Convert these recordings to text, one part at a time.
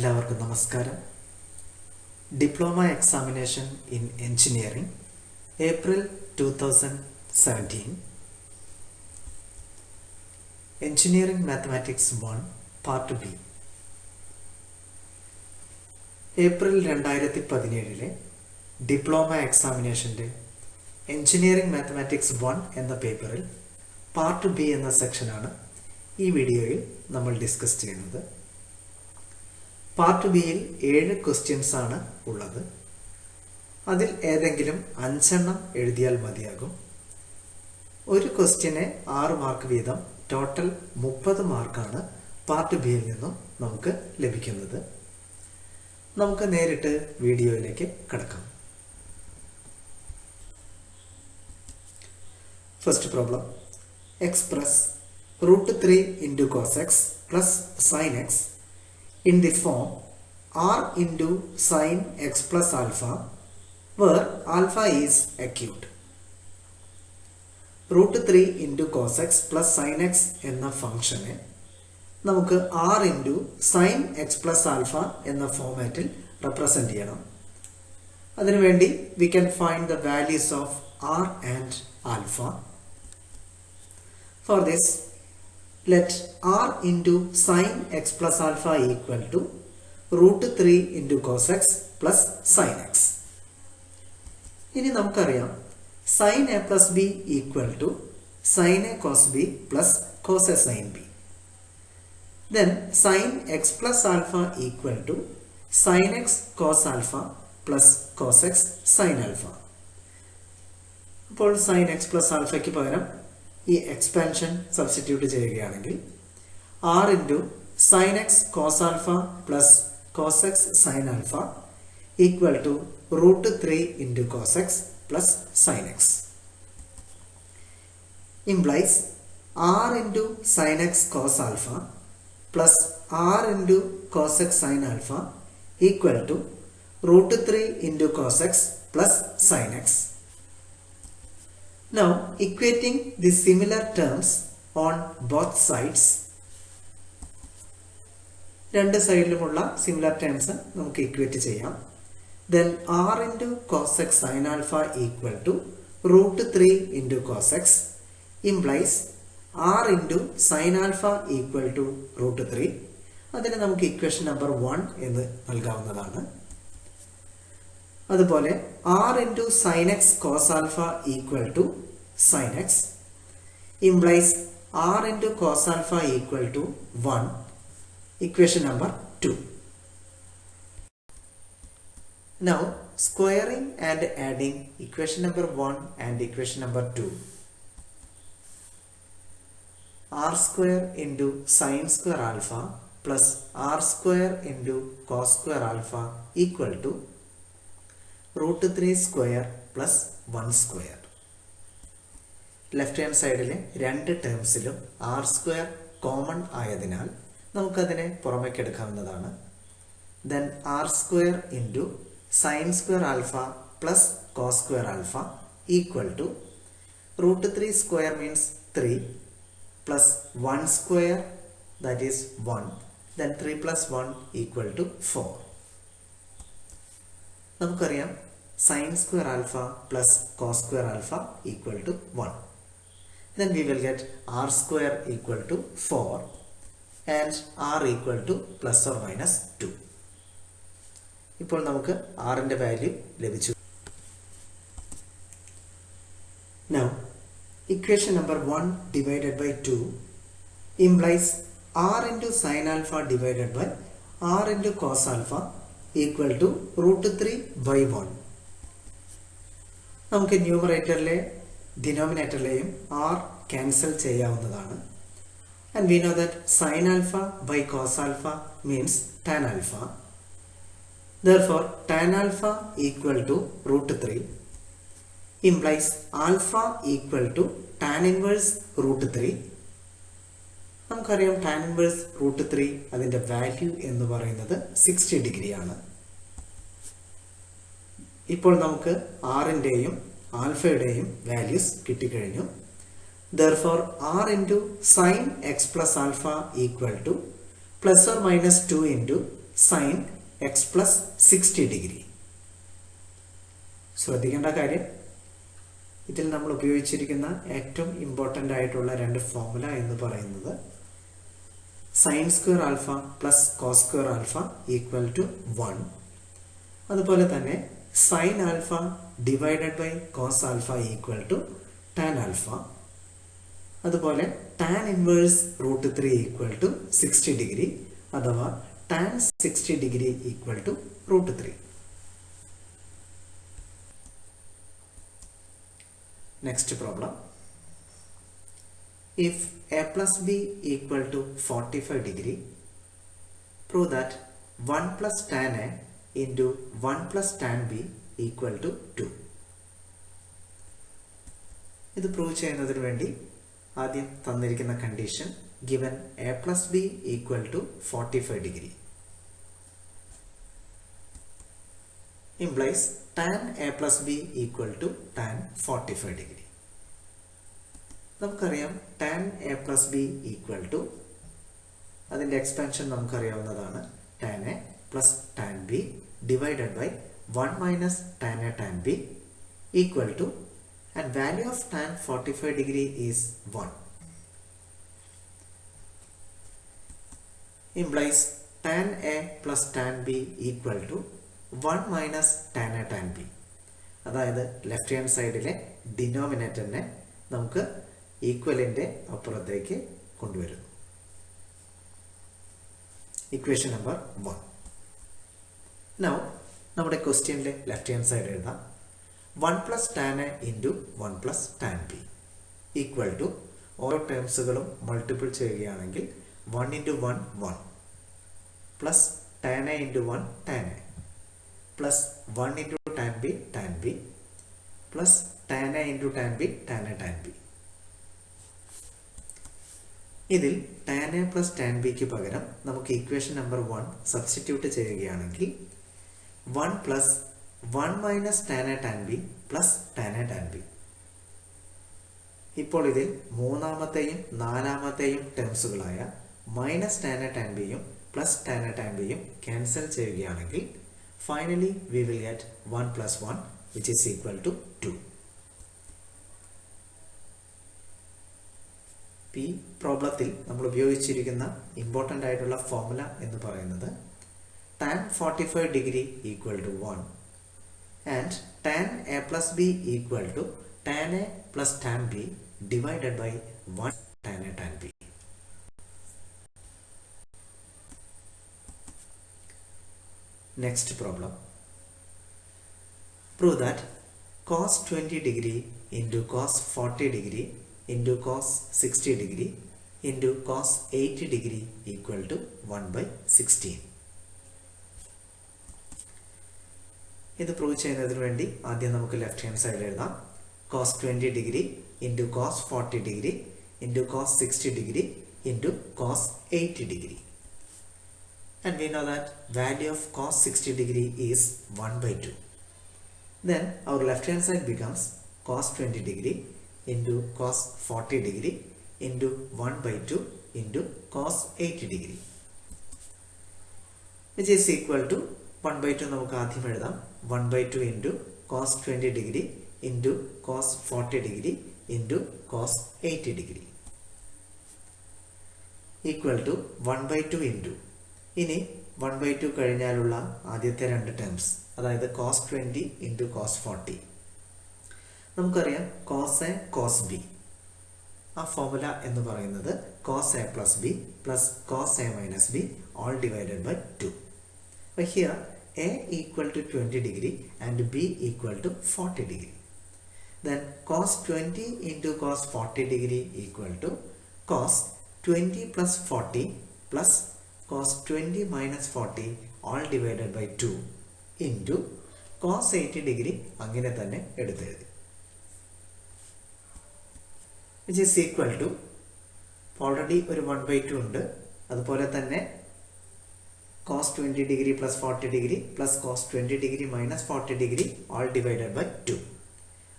എല്ലാവർക്കും നമസ്കാരം. Diploma examination in engineering April 2017 engineering mathematics 1 part B. April 2017 diploma എക്സാമിനേഷൻ്റെ engineering mathematics 1 എന്ന പേപ്പറിൽ പാർട്ട് ബി എന്ന സെക്ഷനാണ് ഈ വീഡിയോയിൽ നമ്മൾ ഡിസ്കസ് ചെയ്യുന്നത്. പാർട്ട് ബിയിൽ 7 ക്വസ്റ്റ്യൻസ് ആണ് ഉള്ളത്. അതിൽ ഏതെങ്കിലും 5 എഴുതിയാൽ മതിയാകും. ഒരു ക്വസ്റ്റ്യന് 6 മാർക്ക് വീതം, ടോട്ടൽ 30 മാർക്കാണ് പാർട്ട് ബിയിൽ നിന്നും നമുക്ക് ലഭിക്കുന്നത്. നമുക്ക് നേരിട്ട് വീഡിയോയിലേക്ക് കടക്കാം. First problem. Express √3 into cos x plus sin x in the form r into sin x plus alpha, where alpha is acute. √3 into cos x plus sin x എന്ന ഫംഗ്ഷനെ നമുക്ക് r into sin x plus alpha എന്ന ഫോമാറ്റിൽ represent ചെയ്യണം. അതിനുവേണ്ടി we can find the values of r and alpha. For this, let r into sin x plus alpha equal to √3 into cos x plus sin x. ഇനി നമുക്കറിയാം sin a plus b equal to sin a cos b plus cos a sin b. Then sin x plus alpha equal to sin x cos alpha plus cos x sin alpha. അപ്പോൾ sin x plus alphയ്ക്ക് പകരം ഈ expansion substitute ചെയ്യുകയാണെങ്കിൽ r into sine x cos alpha plus cos x sine alpha equal to √3 into cos x plus sine x implies r into sine x cos alpha plus r into cos x sine alpha equal to √3 into cos x plus sine x. Now, equating the similar terms on both sides. രണ്ട് സൈഡിലുമുള്ള similar terms നമുക്ക് equate ചെയ്യാം. Then r into cos x sin alpha equal to √3 into cos x implies r into sin alpha equal to √3. അതിന് നമുക്ക് equation number 1 എന്ന് നൽകാവുന്നതാണ്. അതുപോലെ r into sin x cos alpha equal to sin x implies r into cos alpha equal to 1. Equation number 2. Now squaring and adding equation number 1 and equation number 2. r square into sin square alpha plus r square into cos square alpha equal to √3 square plus 1 square. Left hand സൈഡിലെ രണ്ട് ടേംസിലും R square common ആയതിനാൽ നമുക്കതിനെ പുറമേക്ക് എടുക്കാവുന്നതാണ്. Then r square into sine square alpha plus cos square alpha equal to √3 square means 3 plus 1 square that is 1. Then 3 plus 1 equal to 4. നമുക്കറിയാം sine square alpha plus cos square alpha equal to 1. Then we will get r square equal to 4 and r equal to plus or minus 2. ഇപ്പോൾ നമുക്ക് r ന്റെ value ലഭിച്ചു. Now equation number 1 divided by 2 implies r into sin alpha divided by r into cos alpha equal to √3 by 1. നമുക്ക് ന്യൂമറേറ്ററിലെ ഡിനോമിനേറ്ററിലെയും r cancel ചെയ്യാവുന്നതാണ്. And we know that sine alpha by cos alpha means tan alpha. Therefore tan alpha equal to √3 implies alpha equal to tan inverse √3. നമുക്കറിയാം tan inverse √3 അതിൻ്റെ value എന്ന് പറയുന്നത് 60 ഡിഗ്രിയാണ്. ഇപ്പോൾ നമുക്ക് ആറിൻ്റെയും ആൽഫയുടെയും values കിട്ടിക്കഴിഞ്ഞു. Therefore r into sin x plus alpha equal to plus or minus 2 into sine x plus 60 degree. ശ്രദ്ധിക്കേണ്ട കാര്യം, ഇതിൽ നമ്മൾ ഉപയോഗിച്ചിരിക്കുന്ന ഏറ്റവും ഇമ്പോർട്ടൻ്റ് ആയിട്ടുള്ള രണ്ട് ഫോർമുല എന്ന് പറയുന്നത് sine square alpha plus cos square alpha equal to 1, അതുപോലെ തന്നെ sine alpha divided by cos alpha equal to tan alpha, അതുപോലെ tan inverse √3 equal to 60 degree അഥവാ tan 60 degree equal to √3. Next problem. If a plus b equal to 45 degree, prove that 1 plus tan a into 1 plus tan b equal to 2. ഇത് prove ചെയ്യുന്നതിന് വേണ്ടി ആദ്യം തന്നിരിക്കുന്ന condition given a plus b equal to 45 degree implies tan a plus b equal to tan 45 degree. നമുക്കറിയാം tan a plus b equal to, അതിൻ്റെ expansion നമുക്കറിയാവുന്നതാണ്, tan a plus tan b divided by 1 minus tan a tan b equal to, and value of tan 45 degree is 1. Implies tan a plus tan b equal to 1 minus tan a tan b. അതായത് left hand സൈഡിലെ ഡിനോമിനേറ്ററിനെ നമുക്ക് ഈക്വലിൻ്റെ അപ്പുറത്തേക്ക് കൊണ്ടുവരുന്നു. Equation number 1. Now നമ്മുടെ ക്വസ്റ്റ്യനിലെ left hand side എഴുതാം 1 plus tan a into 1 plus tan b equal to, ഓരോ ടേംസുകളും multiple ചെയ്യുകയാണെങ്കിൽ 1 into 1 1 plus tan a into 1 tan a plus 1 into tan b plus tan a into tan b tan a tan b. ഇതിൽ tan a plus tan b ക്ക് പകരം നമുക്ക് equation number 1 substitute ചെയ്യുകയാണെങ്കിൽ 1 plus 1 minus tan a tan b plus tan a tan b. ഇപ്പോൾ ഇതിൽ മൂന്നാമത്തെയും നാലാമത്തെയും ടേംസുകളായ minus tan a tan b യും plus tan a tan b യും ക്യാൻസൽ ചെയ്യുകയാണെങ്കിൽ finally we will get 1 plus 1 which is equal to 2. ഈ പ്രോബ്ലത്തിൽ നമ്മൾ ഉപയോഗിച്ചിരിക്കുന്ന ഇമ്പോർട്ടൻ്റ് ആയിട്ടുള്ള ഫോർമുല എന്ന് പറയുന്നത് tan 45 degree equal to 1 and tan a plus b equal to tan a plus tan b divided by 1 tan a tan b. Next problem. Prove that cos 20 degree into cos 40 degree into cos 60 degree into cos 80 degree equal to 1 by 16. ഇത് prove ചെയ്യുന്നതിന് വേണ്ടി ആദ്യം നമുക്ക് left hand side എഴുതാം cos 20 degree into cos 40 degree into cos 60 degree into cos 80 degree. And we know that value of cos 60 degree is 1 by 2. Then our left hand side becomes cos 20 degree into cos 40 degree into 1 by 2 into cos 80 degree, which is equal to 1 by 2. നമുക്ക് ആദ്യം എഴുതാം 1 by 2 into cos 20 degree into cos 40 degree into cos 80 degree equal to 1 by 2 into, ഇനി 1 by 2 കഴിഞ്ഞാലുള്ള ആദ്യത്തെ രണ്ട് terms, അതായത് cos 20 into cos 40. നമുക്കറിയാം cos a cos b, ആ formula എന്ന് പറയുന്നത് cos a plus b plus cos a minus b all divided by 2. But here a equal to 20 degree and b equal to 40 degree. Then cos 20 into cos 40 degree equal to cos 20 plus 40 plus cos 20 minus 40 all divided by 2 into cos 80 degree അങ്ങനെ തന്നെ എടുത്തെഴുതി, which is equal to, already ഒരു 1 by 2 ഉണ്ട്, അതുപോലെ തന്നെ cos 20 degree plus 40 degree plus cos 20 degree minus 40 degree all divided by 2.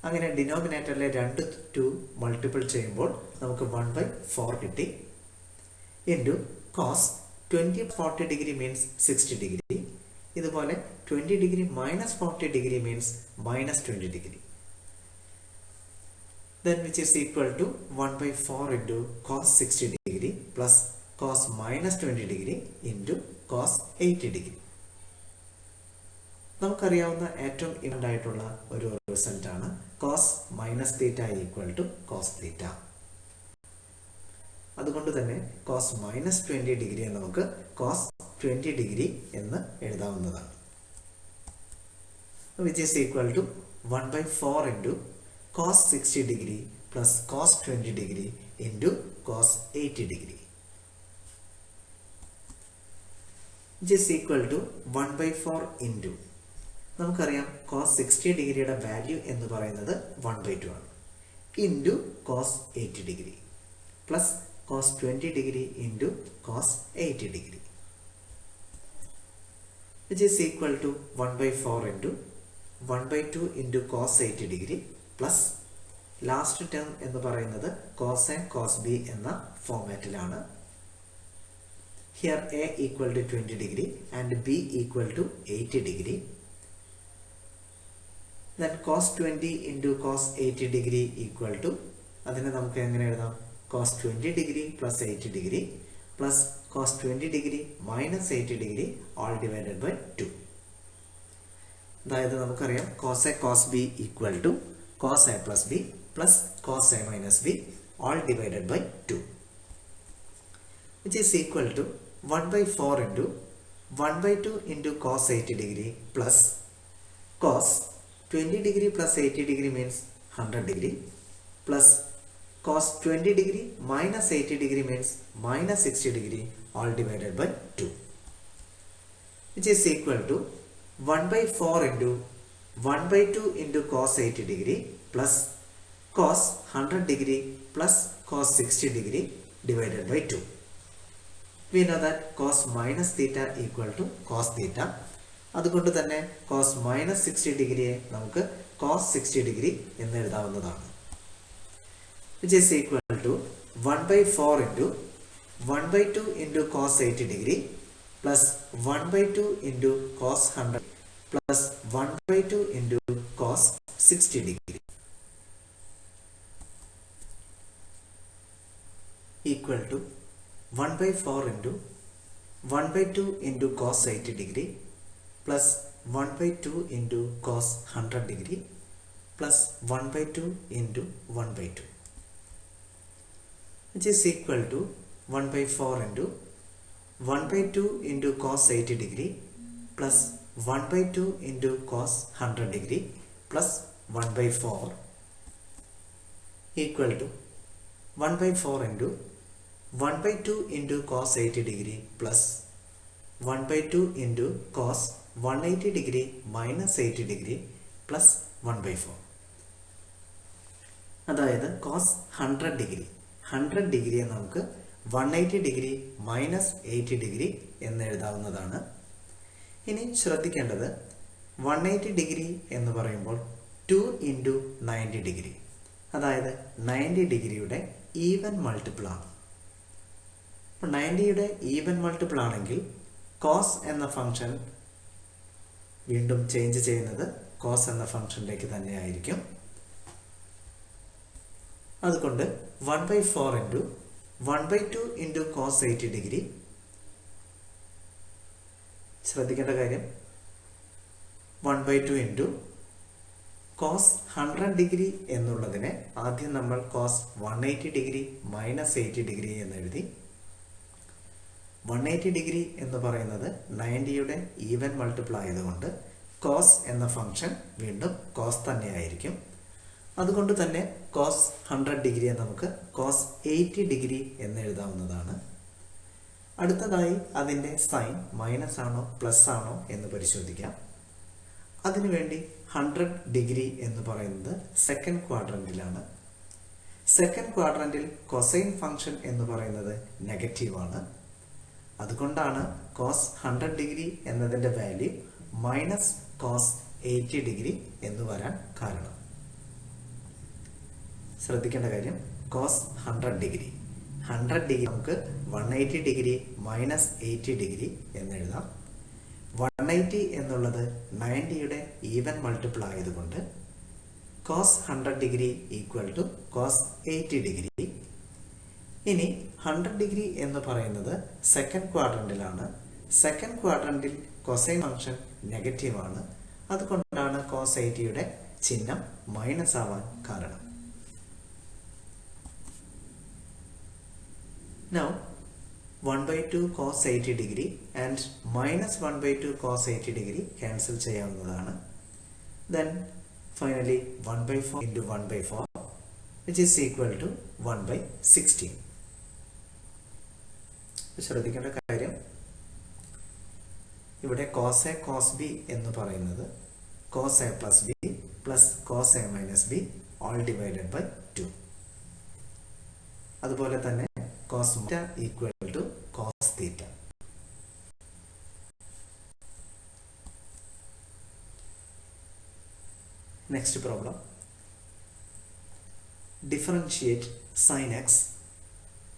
അങ്ങനെ ഡിനോമിനേറ്ററിലെ 2 multiple ചെയ്യുമ്പോൾ നമുക്ക് 1 by 4 കിട്ടി into cos 20-40 degree means 60 degree. ഇതുപോലെ 20 degree minus 40 degree means minus 20 degree. Then which is equal to 1 by 4 into cos 60 degree plus cos minus 20 degree into cos 80 degree. നമുക്കറിയാവുന്ന ഏറ്റവും important ആയിട്ടുള്ള ഒരു result ആണ് cos minus theta equal to cos theta. അതുകൊണ്ട് തന്നെ cos minus 20 ഡിഗ്രിയെ നമുക്ക് cos 20 degree എന്ന് എഴുതാവുന്നതാണ്. Which is equal to 1 by 4 into cos 60 degree plus cos 20 degree into cos 80 degree. Which is equal to 1 by 4 into നമുക്കറിയാം cos 60 ഡിഗ്രിയുടെ value എന്ന് പറയുന്നത് 1 by 2 ആണ്. Into cos 80 degree plus cos 20 degree into cos 80 degree. Which is equal to 1 by 4 into 1 by 2 into cos 80 degree plus last term എന്ന് പറയുന്നത് cos a cos b എന്ന ഫോർമാറ്റിലാണ്. Here a equal to 20 degree and b equal to 80 degree. Then cos 20 into cos 80 degree equal to അതിനെ നമുക്ക് എങ്ങനെ എഴുതാം? Cos 20 degree plus 80 degree plus cos 20 degree minus 80 degree all divided by 2. അതായത് നമുക്കറിയാം cos a cos b equal to cos a plus b plus cos a minus b all divided by 2, which is equal to 1 by 4 into 1 by 2 into cos 80 degree plus cos 20 degree plus 80 degree means 100 degree plus cos 20 degree minus 80 degree means minus 60 degree all divided by 2, which is equal to 1 by 4 into 1 by 2 into cos 80 degree plus cos 100 degree plus cos 60 degree divided by 2. We know that cos minus theta equal to cos theta. അതുകൊണ്ട് തന്നെ cos minus 60 ഡിഗ്രിയെ നമുക്ക് cos 60 degree എന്ന് എഴുതാവുന്നതാണ്. Which is equal to 1 by 4 into 1 by 2 into cos 80 degree plus 1 by 2 into cos 100 plus 1 by 2 into cos 60 degree equal to 1 by 4 into 1 by 2 into cos 80 degree plus 1 by 2 into cos 100 degree plus 1 by 2 into 1 by 2, which is equal to 1 by 4 into 1 by 2 into cos 80 degree plus 1 by 2 into cos 100 degree plus 1 by 4 equal to 1 by 4 into 1 by 2 into cos 80 degree plus 1 by 2 into cos 180 degree minus 80 degree plus 1 by 4. അതായത് cos 100 degree 100 ഡിഗ്രിയെ നമുക്ക് 180 degree minus 80 degree എന്ന് എഴുതാവുന്നതാണ്. ഇനി ശ്രദ്ധിക്കേണ്ടത് 180 degree എന്ന് പറയുമ്പോൾ 2 into 90 degree, അതായത് 90 ഡിഗ്രിയുടെ ഈവൻ മൾട്ടിപ്പിൾ ആണ്. അപ്പോൾ 90യുടെ ഈവൻ മൾട്ടിപ്പിൾ ആണെങ്കിൽ കോസ് എന്ന ഫംഗ്ഷൻ വീണ്ടും ചേഞ്ച് ചെയ്യുന്നത് കോസ് എന്ന ഫംഗ്ഷനിലേക്ക് തന്നെയായിരിക്കും. അതുകൊണ്ട് 1 by 4 into 1 by 2 into cos 80 degree. ശ്രദ്ധിക്കേണ്ട കാര്യം 1 by 2 into cos 100 ഡിഗ്രി എന്നുള്ളതിനെ ആദ്യം നമ്മൾ cos 180 ഡിഗ്രി മൈനസ് 80 ഡിഗ്രി എന്ന് എഴുതി. 180 ഡിഗ്രി എന്ന് പറയുന്നത് 90യുടെ ഈവൻ മൾട്ടിപ്പിൾ ആയതുകൊണ്ട് cos എന്ന ഫംഗ്ഷൻ വീണ്ടും cos തന്നെയായിരിക്കും. അതുകൊണ്ട് തന്നെ cos 100 ഡിഗ്രിയെ നമുക്ക് cos 80 ഡിഗ്രി എന്ന് എഴുതാവുന്നതാണ്. അടുത്തതായി അതിൻ്റെ സൈൻ മൈനസ് ആണോ പ്ലസ് ആണോ എന്ന് പരിശോധിക്കാം. അതിനുവേണ്ടി 100 ഡിഗ്രി എന്ന് പറയുന്നത് സെക്കൻഡ് ക്വാഡ്രന്റിലാണ്. സെക്കൻഡ് ക്വാഡ്രന്റിൽ കൊസൈൻ ഫംഗ്ഷൻ എന്ന് പറയുന്നത് നെഗറ്റീവാണ്. അതുകൊണ്ടാണ് cos 100 ഡിഗ്രി എന്നതിൻ്റെ വാല്യൂ മൈനസ് cos 80 ഡിഗ്രി എന്ന് വരാൻ കാരണം. ശ്രദ്ധിക്കേണ്ട കാര്യം cos 100 ഡിഗ്രി 100 ഡിഗ്രി നമുക്ക് 180 ഡിഗ്രി മൈനസ് 80 ഡിഗ്രി എന്നെഴുതാം. 180 എന്നുള്ളത് 90യുടെ ഈവൻ മൾട്ടിപ്പിൾ ആയതുകൊണ്ട് cos 100 degree equal to cos 80 degree. ഇനി 100 ഡിഗ്രി എന്ന് പറയുന്നത് സെക്കൻഡ് ക്വാഡ്രന്റിലാണ്. സെക്കൻഡ് ക്വാഡ്രന്റിൽ കൊസൈൻ ഫംഗ്ഷൻ നെഗറ്റീവ് ആണ്. അതുകൊണ്ടാണ് കോസ് 80യുടെ ചിഹ്നം മൈനസ് ആവാൻ കാരണം. Now 1/2 cos 80 degree and minus 1/2 cos 80 degree cancel ചെയ്യാവുന്നതാണ്. Then finally 1/4 into 1/4 which is equal to 1/16. ശ്രദ്ധിക്കേണ്ട കാര്യം ഇവിടെ cos a cos b എന്ന് പറയുന്നത് cos a plus b plus cos a minus b all divided by 2. അതുപോലെ തന്നെ cos theta equal to cos theta. Next problem. Differentiate sin x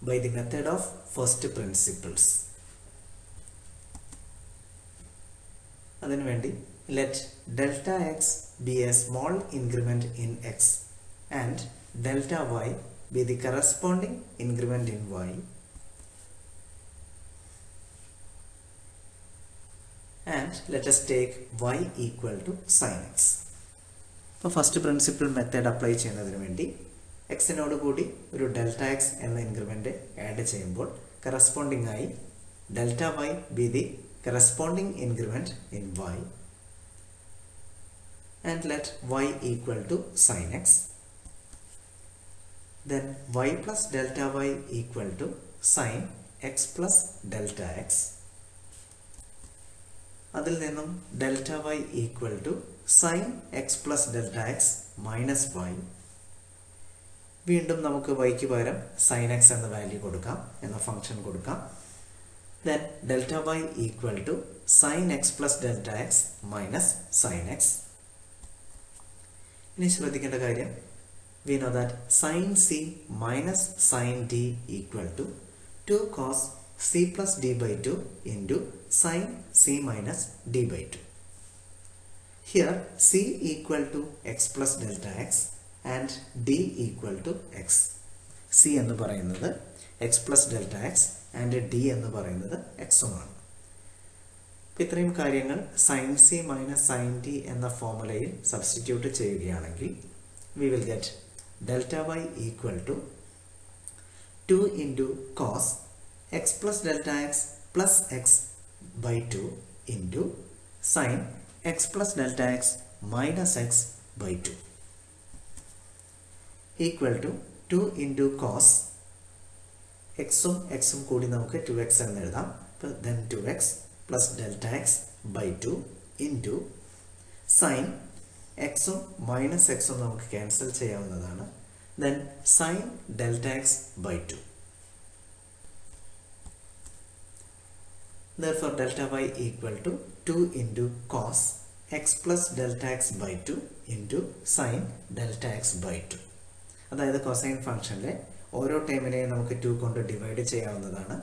by the method of first principles. അതിനുവേണ്ടി let delta x be a small increment in x and delta y be the corresponding increment in y, and let us take y equal to sin x. അപ്പോൾ first principle method apply ചെയ്യുന്നതിന് വേണ്ടി എക്സിനോട് കൂടി ഒരു delta x എന്ന increment add ചെയ്യുമ്പോൾ corresponding ആയി delta y be the corresponding increment in y, and let y equal to sine x. Then y plus delta y equal to sin x plus delta x. അതിൽ നിന്നും delta y equal to sin x plus delta x minus y. വീണ്ടും നമുക്ക് yക്ക് പകരം sin x എന്ന value കൊടുക്കാം, എന്ന function കൊടുക്കാം. Then delta y equal to sin x plus delta x minus sin x. ഇനി ശ്രദ്ധിക്കേണ്ട കാര്യം, we know that sin c minus sin d equal to 2 cos c plus d by 2 into sin c minus d by 2. Here c equal to x plus delta x and d equal to x. c എന്ന് പറയുന്നത് x plus delta x and d എന്ന് പറയുന്നത് x ഉമാണ്. ഇത്രയും കാര്യങ്ങൾ sin c minus sin d എന്ന ഫോർമുലയിൽ substitute ചെയ്യുകയാണെങ്കിൽ we will get delta y equal to 2 into cos x plus delta x plus x by 2 into sin x plus delta x minus x by 2 equal to 2 into cos x ഉം x ഉം കൂടി നമുക്ക് 2x എന്ന് എഴുതാം. then 2x plus delta x by 2 into sin x ഉം minus x ഉം നമുക്ക് cancel ചെയ്യാവുന്നതാണ്. then sin delta x by 2. Therefore delta y equal to 2 into cos x plus delta x by 2 into sin delta x by 2. അതായത് cosine ഫംഗ്ഷനിലെ ഓരോ ടേമിനെയും നമുക്ക് 2 കൊണ്ട് divide ചെയ്യാവുന്നതാണ്.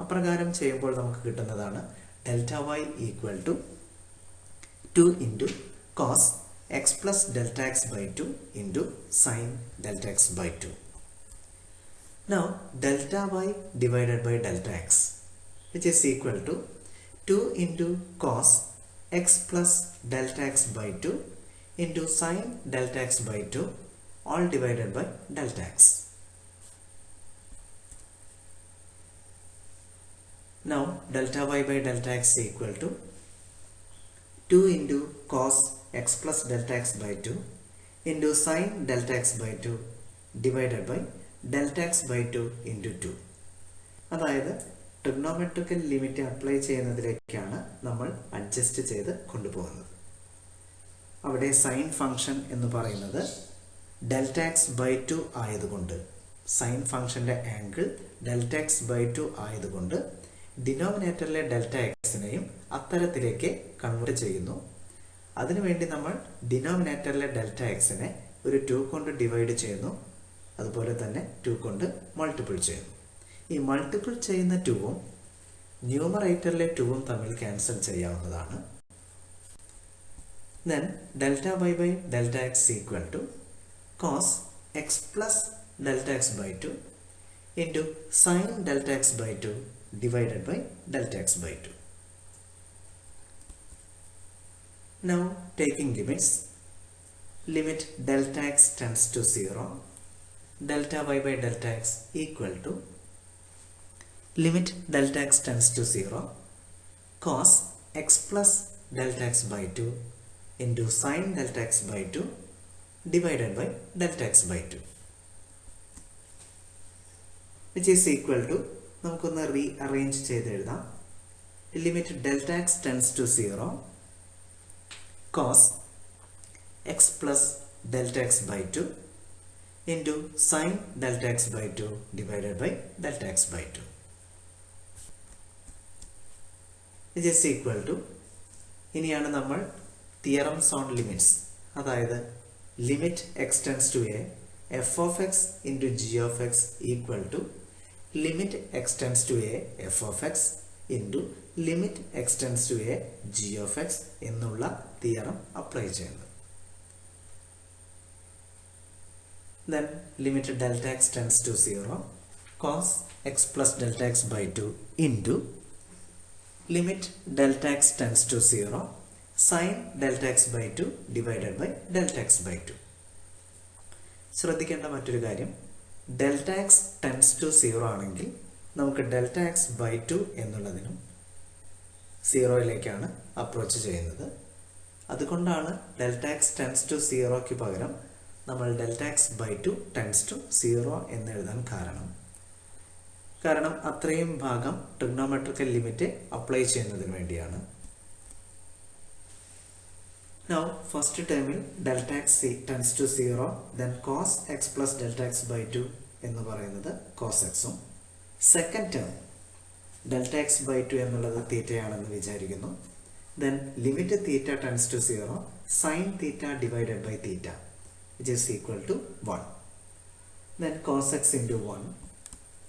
അപ്രകാരം ചെയ്യുമ്പോൾ നമുക്ക് കിട്ടുന്നതാണ് delta y equal to 2 into cos x plus delta x by 2 into sin delta x by 2. Now delta y divided by delta x, which is equal to 2 into cos x plus delta x by 2 into sin delta x by 2 all divided by delta x. Now delta y by delta x equal to 2 into cos x plus delta x by 2 into sin delta x by 2 divided by delta x by 2 into 2. അതായത് trigonometrical limit apply ചെയ്യുന്നതിലേക്കാണ് നമ്മൾ adjust ചെയ്ത് കൊണ്ടുപോകുന്നത്. അവിടെ sine function എന്ന് പറയുന്നത് delta x by 2 ആയതുകൊണ്ട്, sine ഫംഗ്ഷൻ്റെ angle delta x by 2 ആയതുകൊണ്ട് ഡിനോമിനേറ്ററിലെ ഡെൽറ്റ എക്സിനെയും അത്തരത്തിലേക്ക് കൺവേർട്ട് ചെയ്യുന്നു. അതിനുവേണ്ടി നമ്മൾ ഡിനോമിനേറ്ററിലെ ഡെൽറ്റ എക്സിനെ ഒരു 2 കൊണ്ട് ഡിവൈഡ് ചെയ്യുന്നു, അതുപോലെ തന്നെ 2 കൊണ്ട് മൾട്ടിപ്പിൾ ചെയ്യുന്നു. ഈ മൾട്ടിപ്പിൾ ചെയ്യുന്ന 2ഉം ന്യൂമറേറ്ററിലെ 2ഉം തമ്മിൽ ക്യാൻസൽ ചെയ്യാവുന്നതാണ്. Then delta y by delta x equal to cos x plus delta x by 2 into sin delta x by 2 divided by delta x by 2. Now taking limits, limit delta x tends to 0, delta y by delta x equal to limit delta x tends to 0, cos x plus delta x by 2 into sin delta x by 2 divided by delta x by 2, which is equal to, നമുക്കൊന്ന് rearrange ചെയ്ത് എഴുതാം. Limit delta x tends to 0, cos x plus delta x by 2 into sin delta x by 2 divided by delta x by 2, which is equal to, ഇനിയാണ് നമ്മൾ theorems on limits, അതായത് limit x tends to a f of x into g of x equal to limit x tends to a f of x into limit x tends to a g of x എന്നുള്ള theorem apply ചെയ്യുന്നത്. Then limit delta x tends to 0, cos x plus delta x by 2 into limit delta x tends to 0, sin delta x by 2 divided by delta x by 2. ശ്രദ്ധിക്കേണ്ട മറ്റൊരു കാര്യം, delta x tends to 0 ആണെങ്കിൽ നമുക്ക് delta x by 2 എന്നുള്ളതിനും 0യിലേക്കാണ് approach ചെയ്യുന്നത്. അതുകൊണ്ടാണ് delta x tends to 0ക്ക് പകരം നമ്മൾ delta x by 2 tends to 0 എന്ന് എഴുതാൻ കാരണം അത്രയും ഭാഗം ട്രിഗ്നോമെട്രിക്കൽ ലിമിറ്റ് അപ്ലൈ ചെയ്യുന്നതിന് വേണ്ടിയാണ്. Now first ടേമിൽ delta x tends to 0, then cos x plus delta x by 2 എന്ന് പറയുന്നത് cos xഉം, second term delta x by 2 എന്നുള്ളത് തീറ്റയാണെന്ന് വിചാരിക്കുന്നു. then limit theta tends to 0, sin theta divided by theta, which is equal to 1. Then cos x into 1,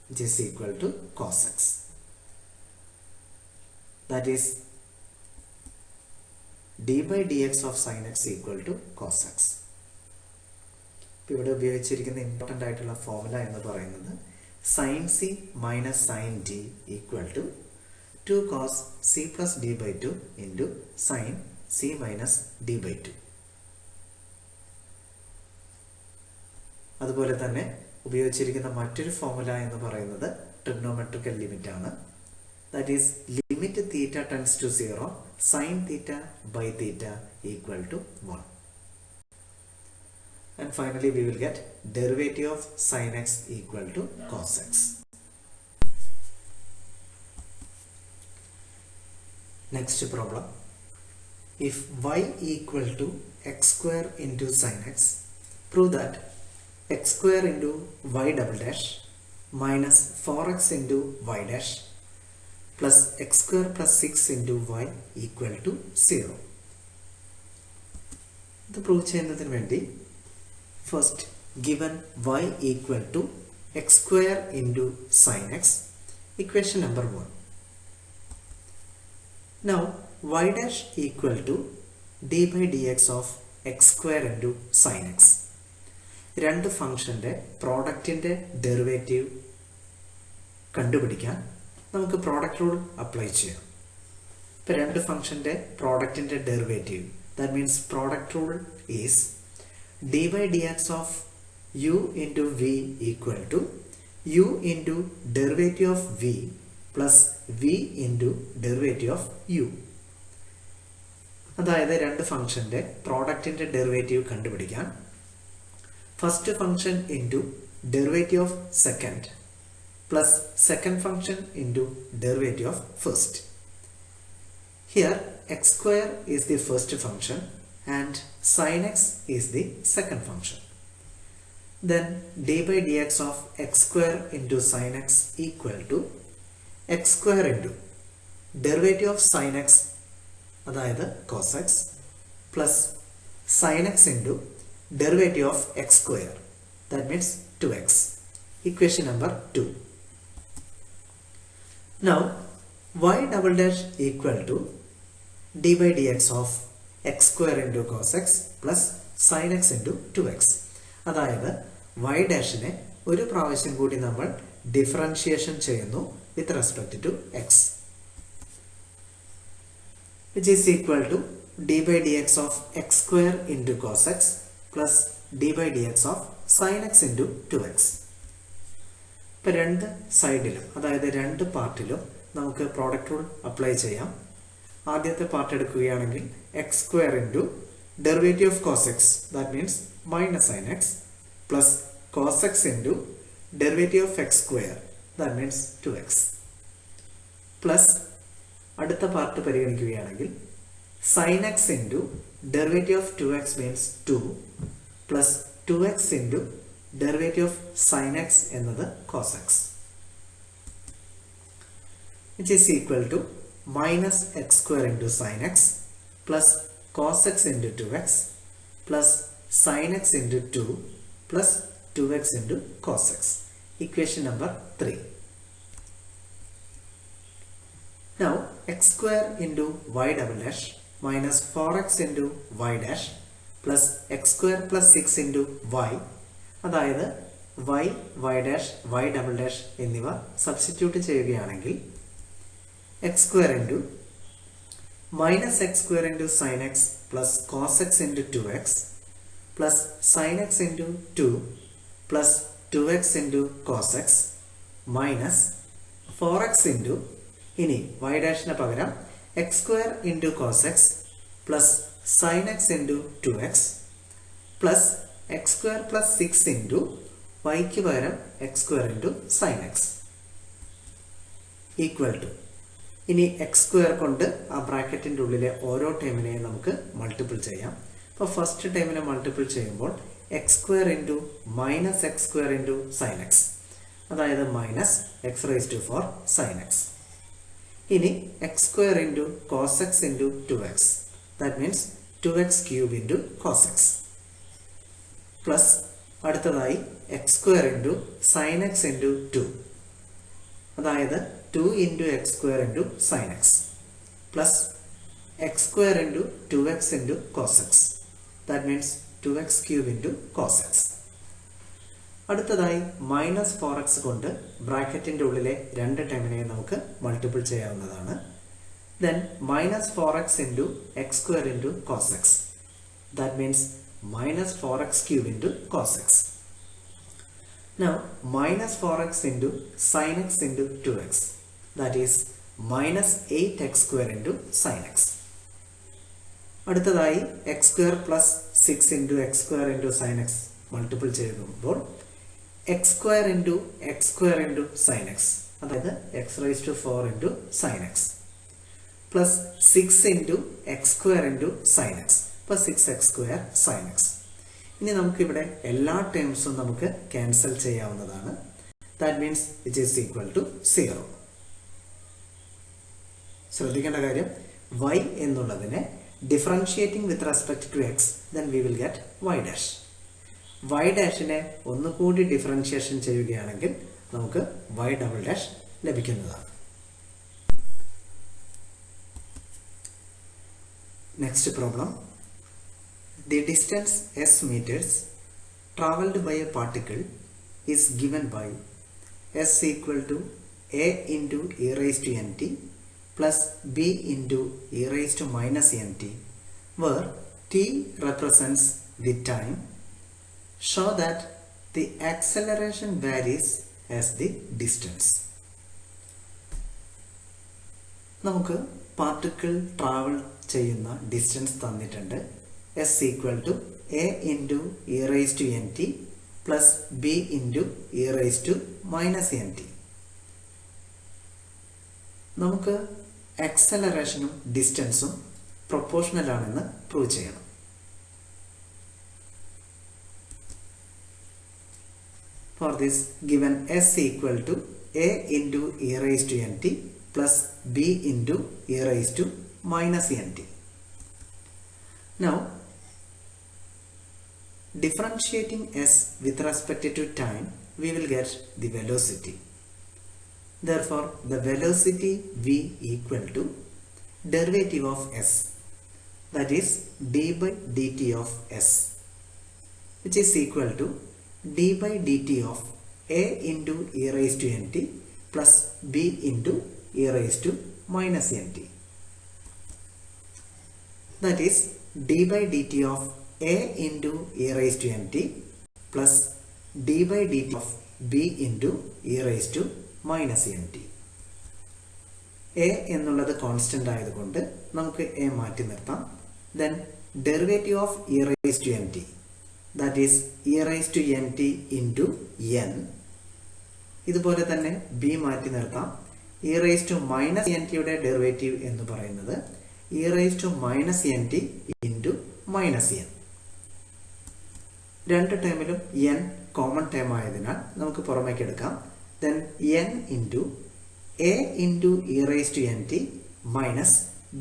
which is equal to cos x. That is d by dx of sin x equal to cos x. ഇവിടെ ഉപയോഗിച്ചിരിക്കുന്ന important ആയിട്ടുള്ള formula എന്ന് പറയുന്നത് sin c minus sin d equal to 2 cos c plus d by 2 into sin c minus d by 2. അതുപോലെ തന്നെ ഉപയോഗിച്ചിരിക്കുന്ന മറ്റൊരു formula എന്ന് പറയുന്നത് ട്രിഗ്നോമെട്രിക്കൽ ലിമിറ്റ് ആണ്. That is limit theta tends to 0, sine theta by theta equal to 1. And finally we will get derivative of sine x equal to cos x. Next problem, if y equal to x square into sin x, prove that x square into y double dash minus 4x into y dash plus x square plus 6 into y equal to 0. ഇത് prove ചെയ്യുന്നതിന് വേണ്ടി first given y equal to x square into sin x, equation number 1. Now y dash equal to d by dx of x square into sin x. രണ്ട് ഫംഗ്ഷൻ്റെ പ്രോഡക്റ്റിൻ്റെ derivative കണ്ടുപിടിക്കാൻ നമുക്ക് product rule apply ചെയ്യാം. ഇപ്പോൾ രണ്ട് ഫംഗ്ഷൻ്റെ പ്രോഡക്റ്റിൻ്റെ derivative, that means product rule is d by dx of u into v equal to u into derivative of v plus v into derivative of u. അതായത് രണ്ട് ഫംഗ്ഷൻ്റെ പ്രോഡക്റ്റിൻ്റെ ഡെറിവേറ്റീവ് കണ്ടുപിടിക്കാൻ first function into derivative of second plus second function into derivative of first. Here X square is the first function and sin x is the second function. Then d by dx of x square into sin x equal to x square into derivative of sin x, അതായത് cos x, plus sin x into derivative of x square, that means 2x. Equation number 2. Now y double dash equal to d by dx of x square into cos x plus sin x into 2x. അതായത് y ഡാഷിനെ ഒരു പ്രാവശ്യം കൂടി നമ്മൾ differentiation ചെയ്യുന്നു with respect to x, which is equal to d by dx of x square into cos x plus d by dx of sin x into 2x. ഇപ്പോൾ രണ്ട് സൈഡിലും, അതായത് രണ്ട് പാർട്ടിലും നമുക്ക് പ്രോഡക്റ്റ് റൂൾ അപ്ലൈ ചെയ്യാം. ആദ്യത്തെ പാർട്ട് എടുക്കുകയാണെങ്കിൽ x square into derivative of cos x, that means minus sine x, plus cos x into derivative of x square, that means 2x, plus അടുത്ത പാർട്ട് പരിഗണിക്കുകയാണെങ്കിൽ sine x into derivative of 2x means 2, plus 2x into derivative of sine x എന്നത് cos x, which is equal to minus x square into sin x plus cos x into 2x plus sin x into 2 plus 2x into cos x. Equation number 3. Now x square into y double dash minus 4x into y dash plus x square plus 6 into y, അതായത് y, y dash, y double dash എന്നിവ substitute ചെയ്യുകയാണെങ്കിൽ x square into minus x square into sin x plus cos x into 2x plus sin x into 2 plus 2x into cos x minus 4x into ഇനി y ഡാഷിന് പകരം x square into cos x plus sin x into 2x plus x square plus 6 into yക്ക് പകരം x square into sin x equal to, ഇനി x square കൊണ്ട് ആ ബ്രാക്കറ്റിൻ്റെ ഉള്ളിലെ ഓരോ ടേമിനെയും നമുക്ക് multiple ചെയ്യാം. അപ്പോൾ ഫസ്റ്റ് ടേമിനെ മൾട്ടിപ്പിൾ ചെയ്യുമ്പോൾ x square into minus x square into sine x, അതായത് minus x raise to 4 sine x. ഇനി x square into cos x into 2x, that means 2x cube into cos x, plus അടുത്തതായി x square into sine x into 2, അതായത് 2 into x square into sin x plus x square into 2x into cos x, that means 2x cube into cos x. അടുത്തതായി minus 4x കൊണ്ട് ബ്രാക്കറ്റിൻ്റെ ഉള്ളിലെ രണ്ട് ടേമിനെയും നമുക്ക് multiple ചെയ്യാവുന്നതാണ്. Then minus 4x into x square into cos x, that means minus 4x cube into cos x. Now minus 4x into sin x into 2x, that is minus 8x square into sin x. അടുത്തതായി x square plus 6 into x square into sine x multiple ചെയ്യുമ്പോൾ x square into x square into sine x, അതായത് x raise to 4 into sine x, plus 6 into x square into sine x, plus 6x square sine x. ഇനി നമുക്കിവിടെ എല്ലാ ടേംസും നമുക്ക് cancel ചെയ്യാവുന്നതാണ്. That means it is equal to 0. ശ്രദ്ധിക്കേണ്ട കാര്യം, y എന്നുള്ളതിനെ differentiating with respect to x, then we will get y dash. y ഡാഷിനെ ഒന്നുകൂടി ഡിഫറൻഷിയേഷൻ ചെയ്യുകയാണെങ്കിൽ നമുക്ക് y ഡബിൾ ഡാഷ് ലഭിക്കുന്നതാണ്. Next problem. The distance s meters traveled by a particle is given by s equal to a into e raised to nt plus b into e raised to minus nt, where t represents the time. Show that the acceleration varies as the distance. നമുക്ക് particle travel ചെയ്യുന്ന distance തന്നിട്ടുണ്ട്. s equal to a into e raised to nt plus b into e raised to minus nt. നമുക്ക് ആക്സലറേഷനും ഡിസ്റ്റൻസും proportional ആണെന്ന് prove ചെയ്യണം. For this, given s equal to a into e raised to nt plus b into e raised to minus nt. Now, differentiating s with respect to time, we will get the velocity. Therefore, the velocity v equal to derivative of s, that is d by dt of s, which is equal to d by dt of a into e raised to nt plus b into e raised to minus nt. That is d by dt of a into e raised to nt plus d by dt of b into e raised to minus nt. a എന്നുള്ളത് constant ആയതുകൊണ്ട് നമുക്ക് a മാറ്റി നിർത്താം. Then derivative of e raised to nt, that is e raised to nt into n. ഇതുപോലെ തന്നെ b മാറ്റി നിർത്താം. e raised to minus nt യുടെ ഡെറിവേറ്റീവ് എന്ന് പറയുന്നത് e raised to minus nt into minus n. രണ്ട് ടേമിലും n കോമൺ ടേം ആയതിനാൽ നമുക്ക് പുറമേക്ക് എടുക്കാം. Then n into a into e raised to nt minus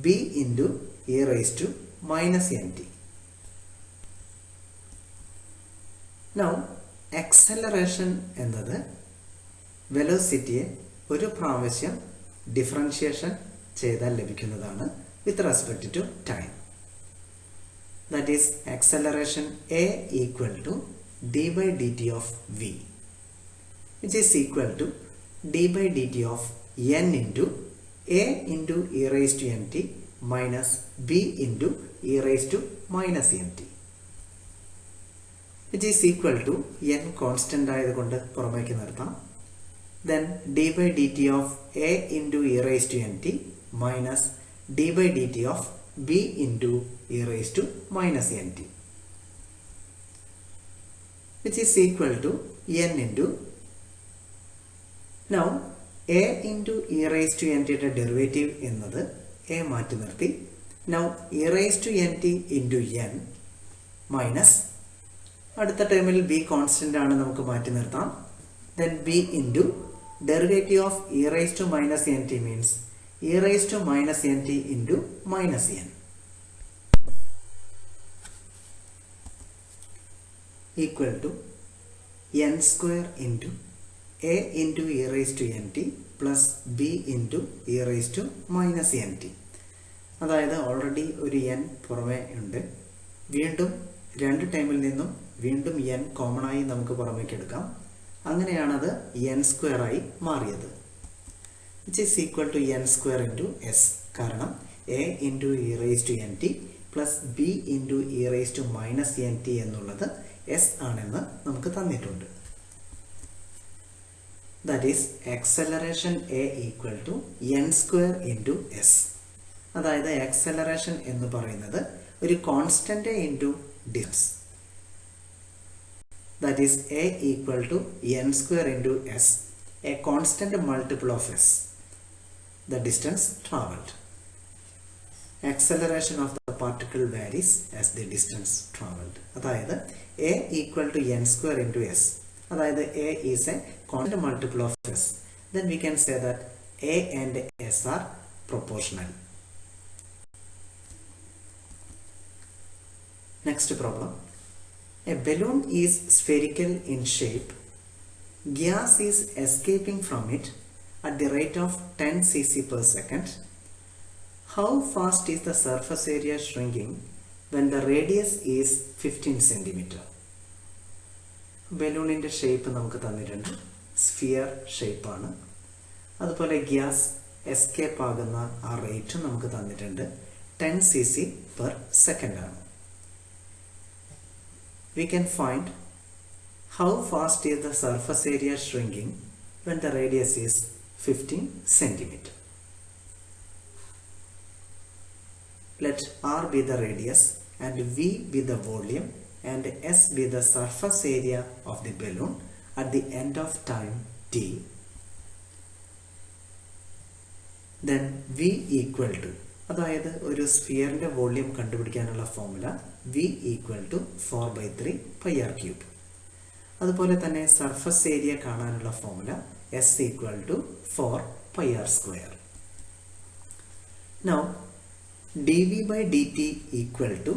b into e raised to minus nt. Now acceleration എന്നത് വെലോസിറ്റിയെ ഒരു പ്രാവശ്യം ഡിഫറൻഷിയേഷൻ ചെയ്താൽ ലഭിക്കുന്നതാണ് with respect to time. That is acceleration a equal to d by dt of v, which is equal to d by dt of n into a into e raised to nt minus b into e raised to minus nt, which is equal to n constant ആയതുകൊണ്ട് പുറമേക്ക് നിർത്താം. Then d by dt of a into e raised to nt minus d by dt of b into e raised to minus nt, which is equal to n into, now a into e raised to nt യുടെ derivative എന്നത് a മാറ്റി നിർത്തി. Now e raised to nt into n minus അടുത്ത ടേമിൽ b constant ആണ്, നമുക്ക് മാറ്റി നിർത്താം. Then b into derivative of e raised to minus nt means e raised to minus nt into minus n equal to n square into a into e raised to nt plus b into e raised to minus nt. അതായത് already ഒരു n പുറമേ ഉണ്ട്. വീണ്ടും രണ്ട് ടൈമിൽ നിന്നും വീണ്ടും n common ആയി നമുക്ക് പുറമേക്ക് എടുക്കാം. അങ്ങനെയാണത് n സ്ക്വയർ ആയി മാറിയത്, which is equal to n square into s. കാരണം a into e raised to nt plus b into e raised to minus nt എന്നുള്ളത് s ആണെന്ന് നമുക്ക് തന്നിട്ടുണ്ട്. That is acceleration a equal to n square into s. അതായത് acceleration എന്ന് പറയുന്നത് ഒരു constant into distance. That is a equal to n square into s, a constant multiple of s, the distance travelled. Acceleration of the particle varies as the distance travelled. അതായത് a equal to n square into s. അതായത് a is a constant multiple of s. Then we can say that a and s are proportional. Next problem. A balloon is spherical in shape. Gas is escaping from it at the rate of 10 cc per second. How fast is the surface area shrinking when the radius is 15 cm? ബലൂണിൻ്റെ shape നമുക്ക് തന്നിട്ടുണ്ട്, sphere ഷേപ്പാണ്. അതുപോലെ gas escape ആകുന്ന ആ റേറ്റും നമുക്ക് തന്നിട്ടുണ്ട്, 10 cc per second ആണ്. We can find how fast is the surface area shrinking when the radius is 15 cm. Let R be the radius and V be the volume and S be the surface area of the balloon at the end of time t. Then V equal to, അതായത് ഒരു സ്ഫിയറിൻ്റെ volume കണ്ടുപിടിക്കാനുള്ള formula V equal to 4/3 pi r cube. അതുപോലെ തന്നെ surface area കാണാനുള്ള formula S equal to 4 pi r square. Now dv by dt equal to,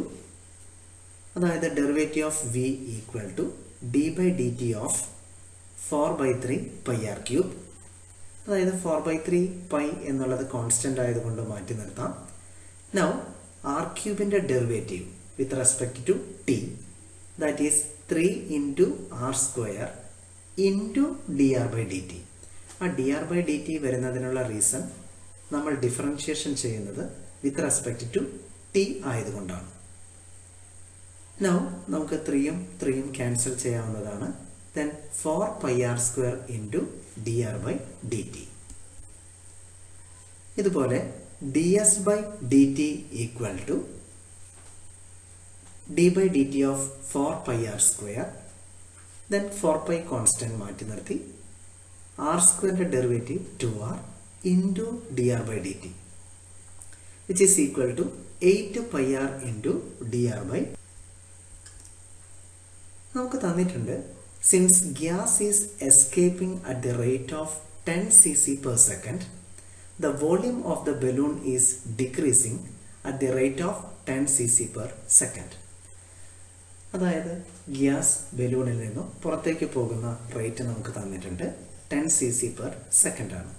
അതായത് derivative of v equal to d by dt of 4/3 pi r cube അതായത് 4/3 pi എന്നുള്ളത് constant ആയതുകൊണ്ട് മാറ്റി നിർത്താം. Now r ക്യൂബിൻ്റെ derivative with respect to t, that is 3 into r square into d r by d t. ആ d r by d t വരുന്നതിനുള്ള reason നമ്മൾ differentiation ചെയ്യുന്നത് വിത്ത് റെസ്പെക്ട് ടു ടി ആയതുകൊണ്ടാണ്. നൗ നമുക്ക് 3യും 3യും ക്യാൻസൽ ചെയ്യാവുന്നതാണ്. Then 4 pi r square into d r by d t. ഇതുപോലെ d s by d t equal to d by d t of 4 pi r square, then 4 pi constant മാറ്റി നിർത്തി r സ്ക്വയറിൻ്റെ derivative 2r into d r by d t, which is equal to 8 pi r into d r by. നമുക്ക് തന്നിട്ടുണ്ട് since gas is escaping at the rate of 10 cc per second, the volume of the balloon is decreasing at the rate of 10 cc per second. അതായത് gas ബലൂണിൽ നിന്നും പുറത്തേക്ക് പോകുന്ന rate നമുക്ക് തന്നിട്ടുണ്ട് 10 cc per second ആണ്.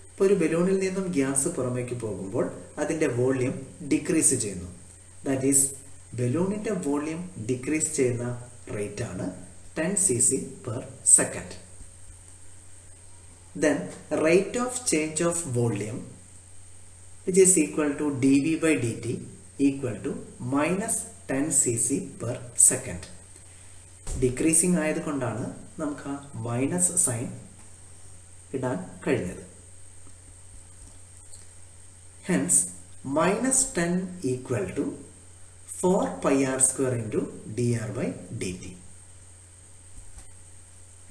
ഇപ്പോൾ ഒരു ബലൂണിൽ നിന്നും ഗ്യാസ് പുറമേക്ക് പോകുമ്പോൾ അതിൻ്റെ വോള്യം ഡിക്രീസ് ചെയ്യുന്നു. ദാറ്റ് ഈസ് ബലൂണിൻ്റെ വോള്യം ഡിക്രീസ് ചെയ്യുന്ന റേറ്റ് ആണ് 10 cc per second. Then rate of change of volume, which is equal to dV by dt equal to minus 10 cc per second. Decreasing ആയതുകൊണ്ടാണ് നമുക്ക് ആ minus sine ഇടാൻ കഴിഞ്ഞത്. Hence minus 10 equal to 4 pi r square into d r by d t.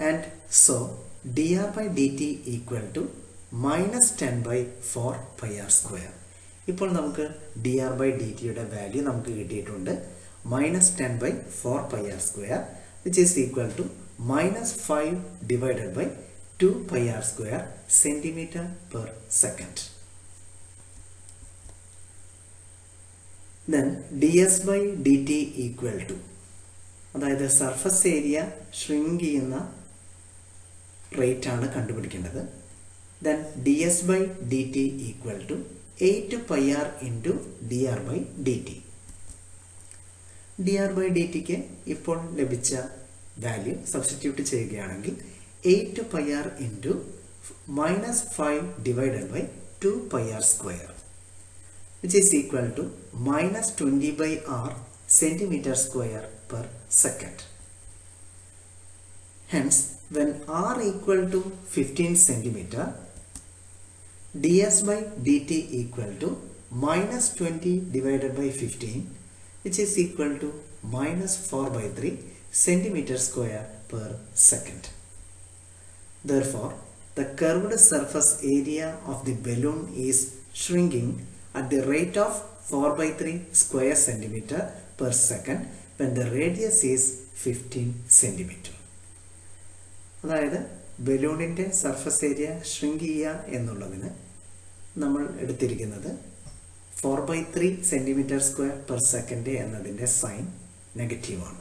And so dr by dt equal to minus 10 by 4 pi r square. ഇപ്പോൾ നമുക്ക് dr by dt യുടെ value നമുക്ക് കിട്ടിയിട്ടുണ്ട് minus 10 by 4 pi r square, which is equal to minus 5 divided by 2 pi r square centimeter per second. Then ds by dt equal to, അതായത് surface area shrink ചെയ്യുന്ന rate ആണ് കണ്ടുപിടിക്കേണ്ടത്. Then d s by d t equal to 8 pi r into d r by d t. D r by d ടിക്ക് ഇപ്പോൾ ലഭിച്ച value substitute ചെയ്യുകയാണെങ്കിൽ 8 pi r into minus 5 divided by 2 pi r square, which is equal to minus 20 by r centimetre square per second. Hence, when r equal to 15 centimeter, ds by dt equal to minus 20 divided by 15, which is equal to minus 4 by 3 centimeter square per second. Therefore, the curved surface area of the balloon is shrinking at the rate of 4 by 3 square centimeter per second when the radius is 15 centimeter. അതായത് ബലൂണിൻ്റെ surface area shrink ചെയ്യുക എന്നുള്ളതിന് നമ്മൾ എടുത്തിരിക്കുന്നത് 4/3 centimetre square per second എന്നതിൻ്റെ sign നെഗറ്റീവാണ്.